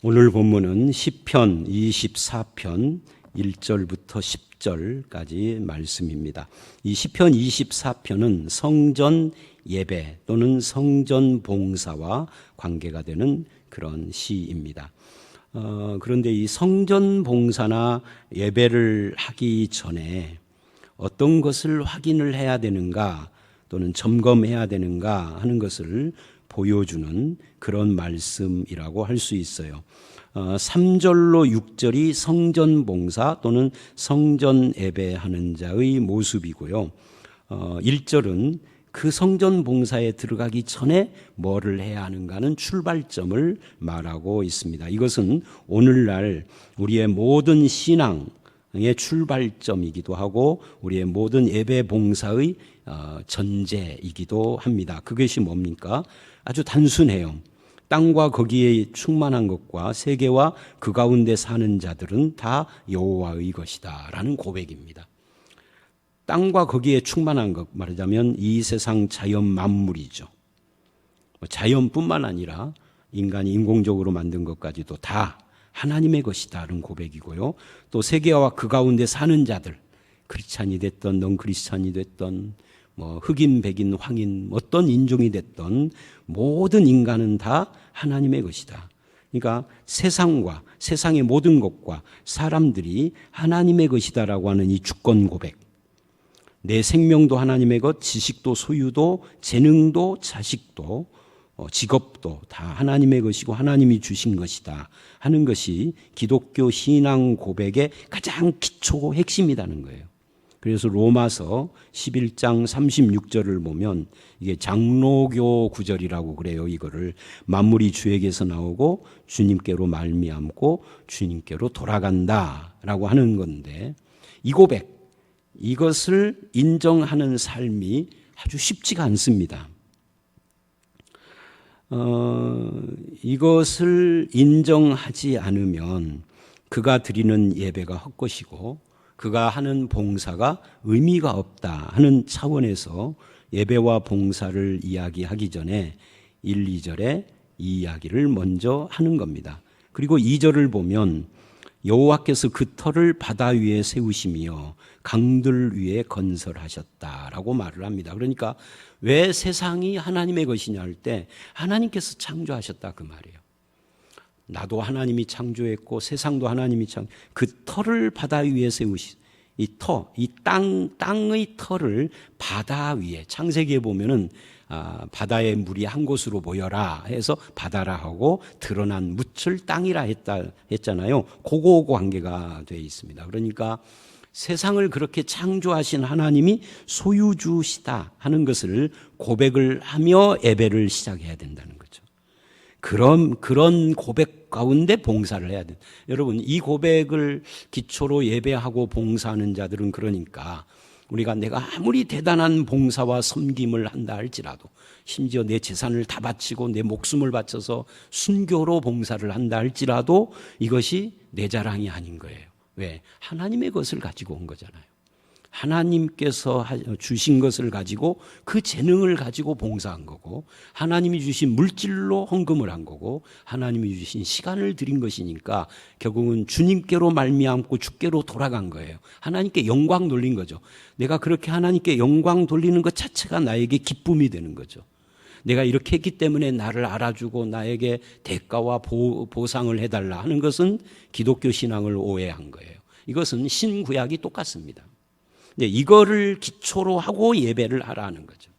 오늘 본문은 시편 24편 1절부터 10절까지 말씀입니다. 이 시편 24편은 성전 예배 또는 성전 봉사와 관계가 되는 그런 시입니다. 그런데 이 성전 봉사나 예배를 하기 전에 어떤 것을 확인을 해야 되는가 또는 점검해야 되는가 하는 것을 보여주는 그런 말씀이라고 할 수 있어요. 3절로 6절이 성전 봉사 또는 성전 예배하는 자의 모습이고요. 1절은 그 성전 봉사에 들어가기 전에 뭐를 해야 하는가는 출발점을 말하고 있습니다. 이것은 오늘날 우리의 모든 신앙의 출발점이기도 하고 우리의 모든 예배 봉사의 전제이기도 합니다. 그것이 뭡니까? 아주 단순해요. 땅과 거기에 충만한 것과 세계와 그 가운데 사는 자들은 다 여호와의 것이다 라는 고백입니다. 땅과 거기에 충만한 것, 말하자면 이 세상 자연 만물이죠. 자연뿐만 아니라 인간이 인공적으로 만든 것까지도 다 하나님의 것이다라는 고백이고요. 또 세계와 그 가운데 사는 자들, 크리스찬이 됐던 넌크리스찬이 됐던 흑인, 백인, 황인, 어떤 인종이 됐던 모든 인간은 다 하나님의 것이다. 그러니까 세상과 세상의 모든 것과 사람들이 하나님의 것이다라고 하는 이 주권 고백. 내 생명도 하나님의 것, 지식도 소유도 재능도 자식도 직업도 다 하나님의 것이고 하나님이 주신 것이다 하는 것이 기독교 신앙 고백의 가장 기초 핵심이라는 거예요. 그래서 로마서 11장 36절을 보면 이게 장로교 구절이라고 그래요. 이거를 만물이 주에게서 나오고 주님께로 말미암고 주님께로 돌아간다라고 하는 건데 이 고백, 이것을 인정하는 삶이 아주 쉽지가 않습니다. 이것을 인정하지 않으면 그가 드리는 예배가 헛것이고 그가 하는 봉사가 의미가 없다 하는 차원에서 예배와 봉사를 이야기하기 전에 1, 2절에 이 이야기를 먼저 하는 겁니다. 그리고 2절을 보면 여호와께서 그 터를 바다 위에 세우시며 강들 위에 건설하셨다라고 말을 합니다. 그러니까 왜 세상이 하나님의 것이냐 할 때 하나님께서 창조하셨다 그 말이에요. 나도 하나님이 창조했고 세상도 하나님이 그 터를 바다 위에 세우시 이 터, 이 땅의 터를 바다 위에 창세기에 보면은 바다의 물이 한 곳으로 모여라 해서 바다라 하고 드러난 묻을 땅이라 했잖아요. 그거 관계가 되어 있습니다. 그러니까 세상을 그렇게 창조하신 하나님이 소유주시다 하는 것을 고백을 하며 예배를 시작해야 된다는 거죠. 그런 고백 가운데 봉사를 해야 돼요. 여러분, 이 고백을 기초로 예배하고 봉사하는 자들은 그러니까 우리가 내가 아무리 대단한 봉사와 섬김을 한다 할지라도 심지어 내 재산을 다 바치고 내 목숨을 바쳐서 순교로 봉사를 한다 할지라도 이것이 내 자랑이 아닌 거예요. 왜? 하나님의 것을 가지고 온 거잖아요. 하나님께서 주신 것을 가지고 그 재능을 가지고 봉사한 거고 하나님이 주신 물질로 헌금을 한 거고 하나님이 주신 시간을 드린 것이니까 결국은 주님께로 말미암고 주께로 돌아간 거예요. 하나님께 영광 돌린 거죠. 내가 그렇게 하나님께 영광 돌리는 것 자체가 나에게 기쁨이 되는 거죠. 내가 이렇게 했기 때문에 나를 알아주고 나에게 대가와 보상을 해달라 하는 것은 기독교 신앙을 오해한 거예요. 이것은 신구약이 똑같습니다. 네, 이거를 기초로 하고 예배를 하라는 거죠.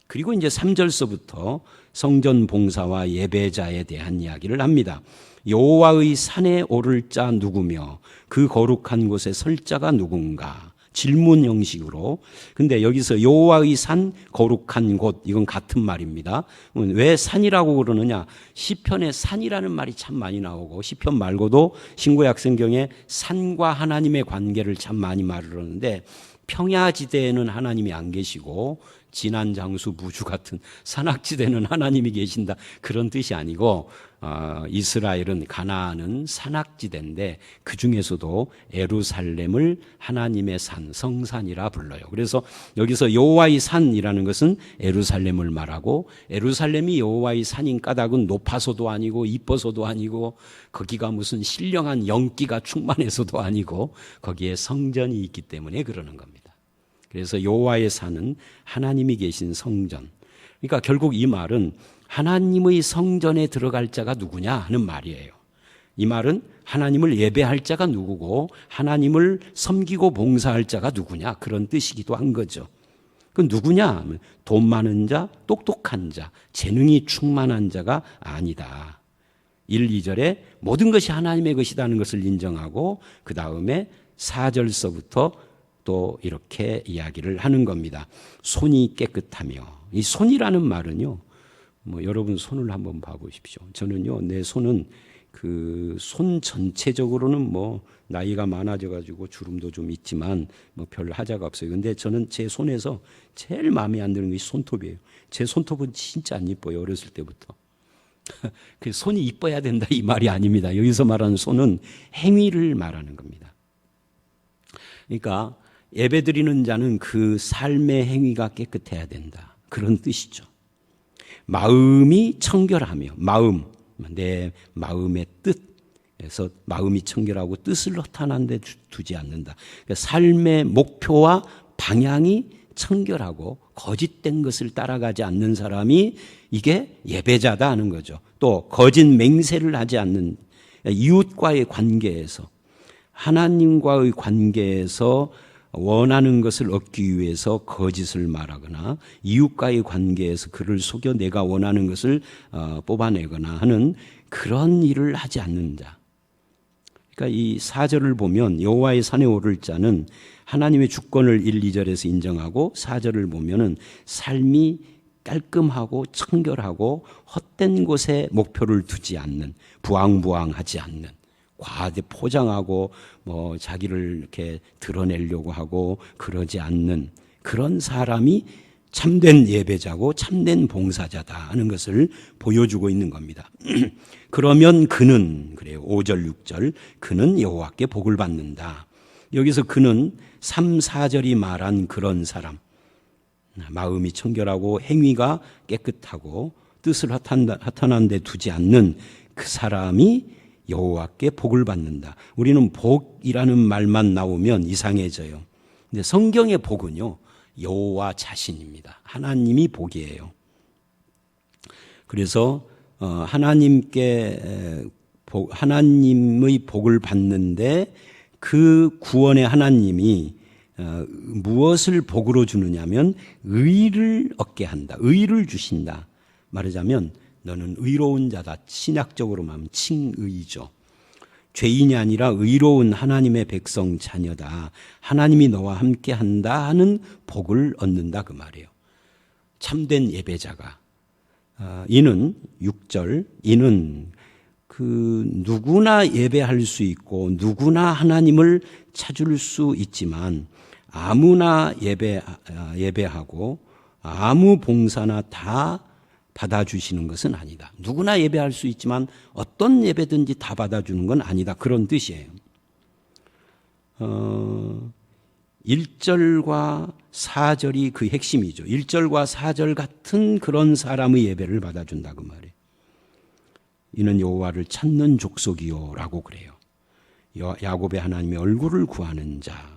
그리고 이제 3절서부터 성전 봉사와 예배자에 대한 이야기를 합니다. 여호와의 산에 오를 자 누구며 그 거룩한 곳에 설 자가 누군가? 질문 형식으로. 근데 여기서 여호와의 산, 거룩한 곳, 이건 같은 말입니다. 왜 산이라고 그러느냐? 시편에 산이라는 말이 참 많이 나오고 시편 말고도 신구약 성경에 산과 하나님의 관계를 참 많이 말을 하는데 평야지대에는 하나님이 안 계시고 진한 장수 무주 같은 산악지대는 하나님이 계신다 그런 뜻이 아니고 이스라엘은 가나안은 산악지대인데 그 중에서도 예루살렘을 하나님의 산, 성산이라 불러요. 그래서 여기서 여호와의 산이라는 것은 예루살렘을 말하고, 예루살렘이 여호와의 산인 까닭은 높아서도 아니고 이뻐서도 아니고 거기가 무슨 신령한 영기가 충만해서도 아니고 거기에 성전이 있기 때문에 그러는 겁니다. 그래서 여호와의 산은 하나님이 계신 성전. 그러니까 결국 이 말은 하나님의 성전에 들어갈 자가 누구냐 하는 말이에요. 이 말은 하나님을 예배할 자가 누구고 하나님을 섬기고 봉사할 자가 누구냐, 그런 뜻이기도 한 거죠. 그 누구냐? 돈 많은 자, 똑똑한 자, 재능이 충만한 자가 아니다. 1, 2절에 모든 것이 하나님의 것이라는 것을 인정하고 그 다음에 4절서부터 또 이렇게 이야기를 하는 겁니다. 손이 깨끗하며, 이 손이라는 말은요, 여러분 손을 한번 봐보십시오. 저는요, 내 손은 그 손 전체적으로는 나이가 많아져가지고 주름도 좀 있지만 별 하자가 없어요. 근데 저는 제 손에서 제일 마음에 안 드는 것이 손톱이에요. 제 손톱은 진짜 안 이뻐요, 어렸을 때부터. 그 손이 이뻐야 된다 이 말이 아닙니다. 여기서 말하는 손은 행위를 말하는 겁니다. 그러니까 예배드리는 자는 그 삶의 행위가 깨끗해야 된다, 그런 뜻이죠. 마음이 청결하며, 내 마음의 뜻에서 마음이 청결하고 뜻을 허탄한 데 두지 않는다. 그러니까 삶의 목표와 방향이 청결하고 거짓된 것을 따라가지 않는 사람이 이게 예배자다 하는 거죠. 또 거짓 맹세를 하지 않는, 이웃과의 관계에서, 하나님과의 관계에서 원하는 것을 얻기 위해서 거짓을 말하거나 이웃과의 관계에서 그를 속여 내가 원하는 것을 뽑아내거나 하는 그런 일을 하지 않는 자. 그러니까 이 4절을 보면 여호와의 산에 오를 자는 하나님의 주권을 1, 2절에서 인정하고 4절을 보면은 삶이 깔끔하고 청결하고 헛된 곳에 목표를 두지 않는, 부황부황하지 않는, 과대 포장하고 자기를 이렇게 드러내려고 하고 그러지 않는 그런 사람이 참된 예배자고 참된 봉사자다 하는 것을 보여주고 있는 겁니다. 그러면 그는, 그래요, 5절 6절, 그는 여호와께 복을 받는다. 여기서 그는 3, 4절이 말한 그런 사람, 마음이 청결하고 행위가 깨끗하고 뜻을 허탄한 데 두지 않는 그 사람이 여호와께 복을 받는다. 우리는 복이라는 말만 나오면 이상해져요. 근데 성경의 복은요, 여호와 자신입니다. 하나님이 복이에요. 그래서 하나님의 복을 받는데 그 구원의 하나님이 무엇을 복으로 주느냐면 의를 얻게 한다. 의를 주신다. 말하자면 너는 의로운 자다. 신약적으로 말하면 칭의죠. 죄인이 아니라 의로운 하나님의 백성 자녀다. 하나님이 너와 함께 한다 하는 복을 얻는다 그 말이에요. 참된 예배자가. 이는 6절, 이는 그 누구나 예배할 수 있고 누구나 하나님을 찾을 수 있지만 아무나 예배하고 아무 봉사나 다 받아주시는 것은 아니다. 누구나 예배할 수 있지만 어떤 예배든지 다 받아주는 건 아니다. 그런 뜻이에요. 1절과 4절이 그 핵심이죠. 1절과 4절 같은 그런 사람의 예배를 받아준다 그 말이에요. 이는 여호와를 찾는 족속이요라고 그래요. 야곱의 하나님의 얼굴을 구하는 자.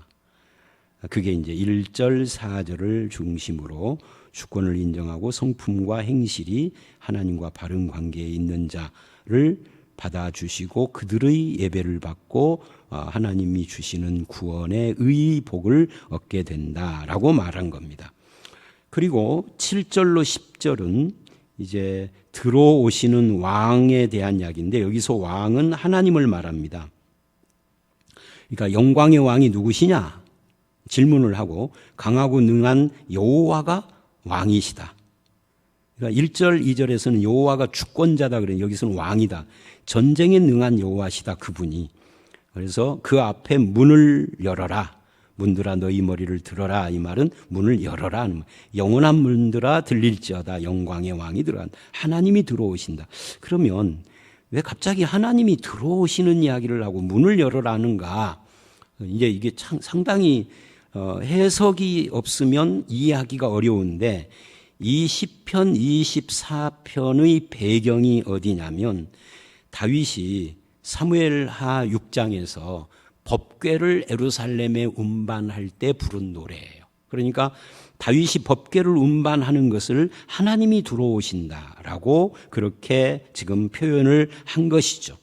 그게 이제 1절, 4절을 중심으로 주권을 인정하고 성품과 행실이 하나님과 바른 관계에 있는 자를 받아주시고 그들의 예배를 받고 하나님이 주시는 구원의 의복을 얻게 된다라고 말한 겁니다. 그리고 7절로 10절은 이제 들어오시는 왕에 대한 이야기인데 여기서 왕은 하나님을 말합니다. 그러니까 영광의 왕이 누구시냐? 질문을 하고 강하고 능한 여호와가 왕이시다. 그러니까 1절, 2절에서는 여호와가 주권자다 그래요. 여기서는 왕이다. 전쟁에 능한 여호와시다 그분이. 그래서 그 앞에 문을 열어라. 문들아 너희 머리를 들어라. 이 말은 문을 열어라. 영원한 문들아 들릴지어다. 영광의 왕이 들어간다. 하나님이 들어오신다. 그러면 왜 갑자기 하나님이 들어오시는 이야기를 하고 문을 열어라는가? 이제 이게 상당히 해석이 없으면 이해하기가 어려운데 이 시편 24편의 배경이 어디냐면 다윗이 사무엘하 6장에서 법궤를 예루살렘에 운반할 때 부른 노래예요. 그러니까 다윗이 법궤를 운반하는 것을 하나님이 들어오신다라고 그렇게 지금 표현을 한 것이죠.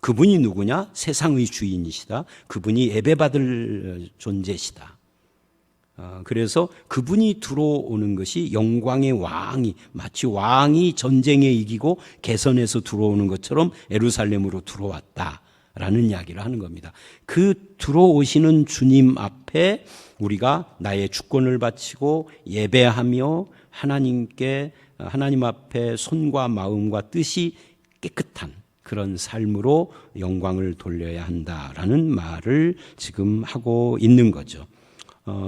그분이 누구냐? 세상의 주인이시다. 그분이 예배받을 존재시다. 그래서 그분이 들어오는 것이 영광의 왕이, 마치 왕이 전쟁에 이기고 개선해서 들어오는 것처럼 예루살렘으로 들어왔다라는 이야기를 하는 겁니다. 그 들어오시는 주님 앞에 우리가 나의 주권을 바치고 예배하며 하나님 앞에 손과 마음과 뜻이 깨끗한 그런 삶으로 영광을 돌려야 한다라는 말을 지금 하고 있는 거죠.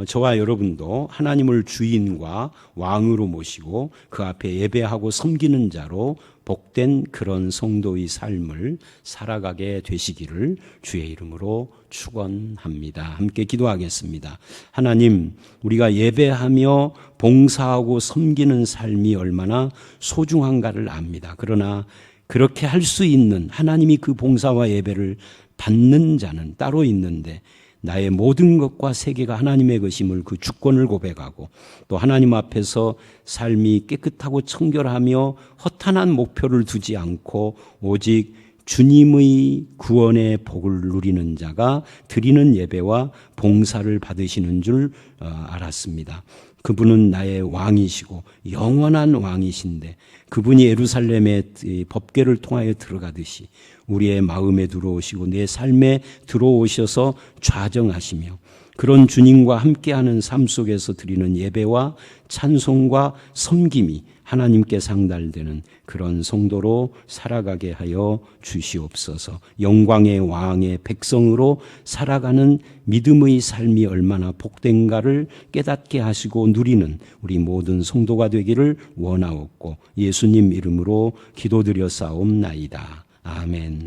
저와 여러분도 하나님을 주인과 왕으로 모시고 그 앞에 예배하고 섬기는 자로 복된 그런 성도의 삶을 살아가게 되시기를 주의 이름으로 축원합니다. 함께 기도하겠습니다. 하나님, 우리가 예배하며 봉사하고 섬기는 삶이 얼마나 소중한가를 압니다. 그러나 그렇게 할 수 있는 하나님이 그 봉사와 예배를 받는 자는 따로 있는데 나의 모든 것과 세계가 하나님의 것임을 그 주권을 고백하고 또 하나님 앞에서 삶이 깨끗하고 청결하며 허탄한 목표를 두지 않고 오직 주님의 구원의 복을 누리는 자가 드리는 예배와 봉사를 받으시는 줄 알았습니다. 그분은 나의 왕이시고 영원한 왕이신데 그분이 예루살렘의 법궤를 통하여 들어가듯이 우리의 마음에 들어오시고 내 삶에 들어오셔서 좌정하시며 그런 주님과 함께하는 삶 속에서 드리는 예배와 찬송과 섬김이 하나님께 상달되는 그런 성도로 살아가게 하여 주시옵소서. 영광의 왕의 백성으로 살아가는 믿음의 삶이 얼마나 복된가를 깨닫게 하시고 누리는 우리 모든 성도가 되기를 원하옵고 예수님 이름으로 기도드려 싸움나이다. 아멘.